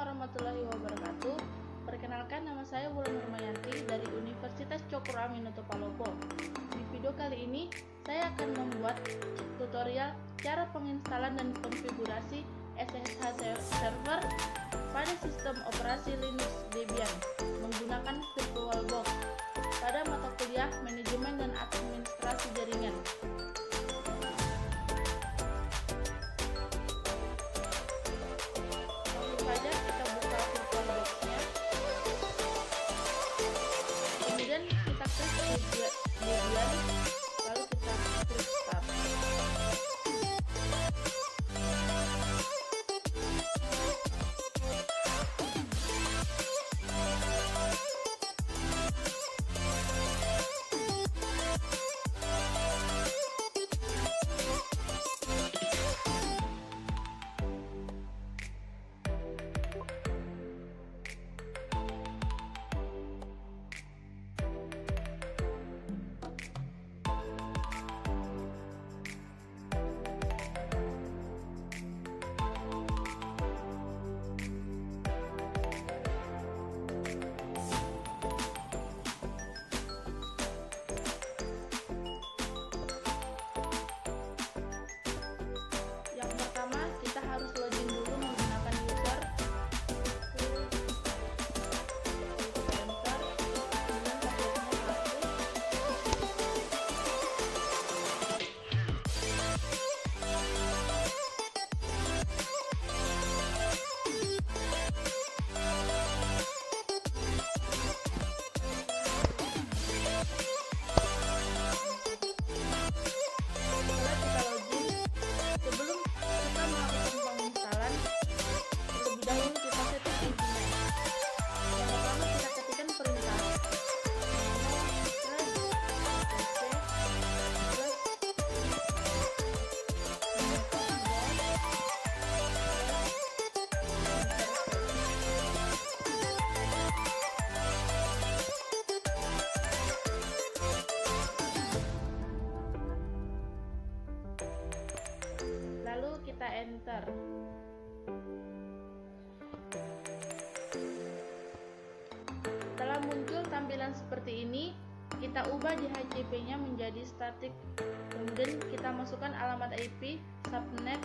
warahmatullahi wabarakatuh. Perkenalkan, nama saya Wulan Nurmayanti dari Universitas Cokro Aminoto Palopo. Di video kali ini, saya akan membuat tutorial cara penginstalan dan konfigurasi SSH server pada sistem operasi Linux Debian menggunakan VirtualBox pada mata kuliah Manajemen dan Administrasi Jaringan. Langsung saja kita buka VirtualBox-nya. Kemudian kita klik Debian, lalu kita klik Start. Harus login dulu menggunakan user, kemudian passwordnya 1, lalu kita enter. Setelah muncul tampilan seperti ini, kita ubah DHCP-nya menjadi static. Kemudian kita masukkan alamat IP, subnet,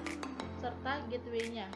serta gateway-nya.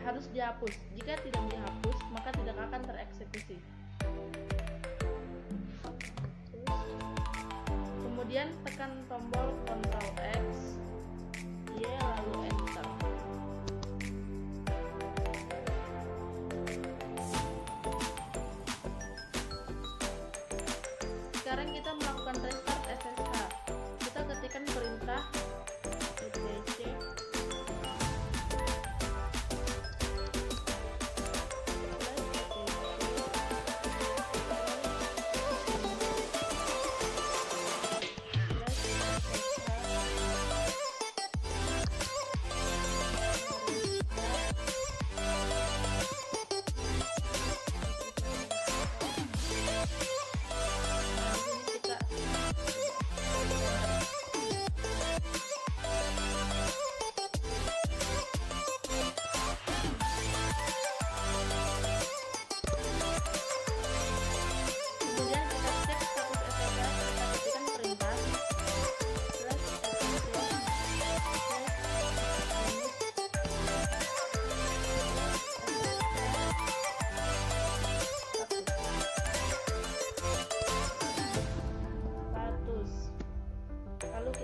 harus dihapus. Jika tidak dihapus, maka tidak akan tereksekusi. Kemudian tekan tombol Ctrl X, Y, lalu Enter. Sekarang kita melakukan restart SSH. Kita ketikkan perintah etc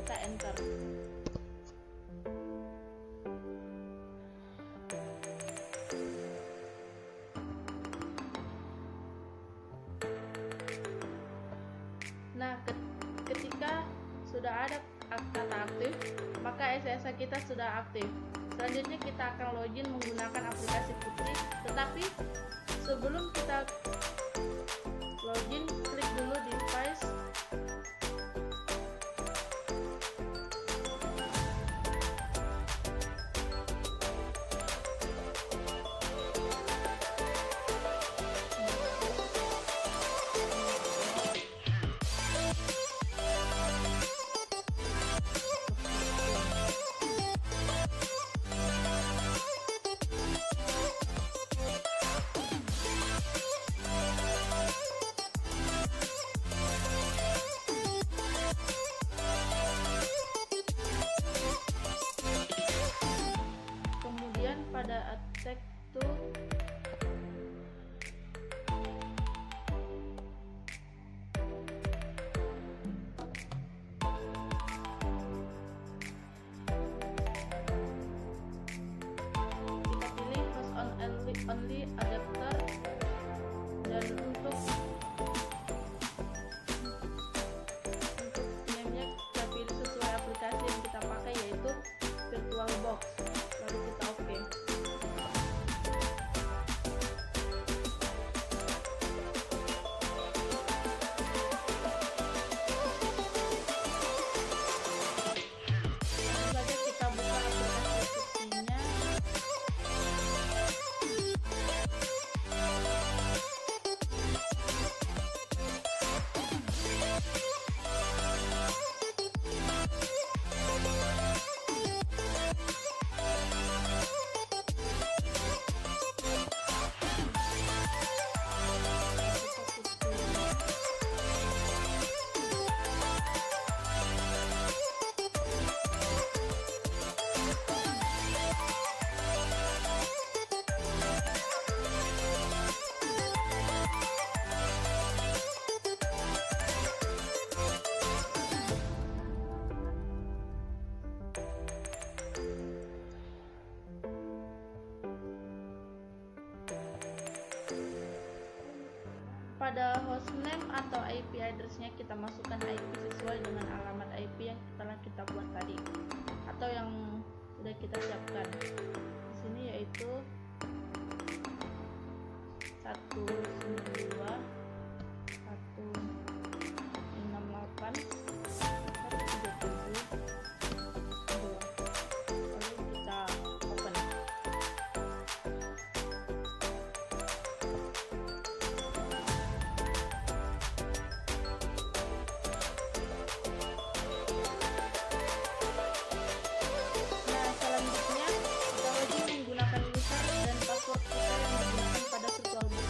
kita enter. Nah, ketika sudah ada kata aktif, maka SSH kita sudah aktif. Selanjutnya kita akan login menggunakan aplikasi Putri, tetapi sebelum kita login, klik dulu device. Pada attack to kita pilih host only adapter, dan untuk name-nya kita pilih sesuai aplikasi yang kita pakai, yaitu VirtualBox. Lalu kita oke. Pada hostname atau IP address-nya kita masukkan IP sesuai dengan alamat IP yang telah kita buat tadi atau yang sudah kita siapkan. Di sini yaitu 192.168.137.2. Lalu kita open. Kita login menggunakan user dan password kita yang digunakan pada virtual box.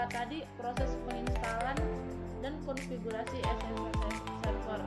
tadi proses penginstalan dan konfigurasi SSH server.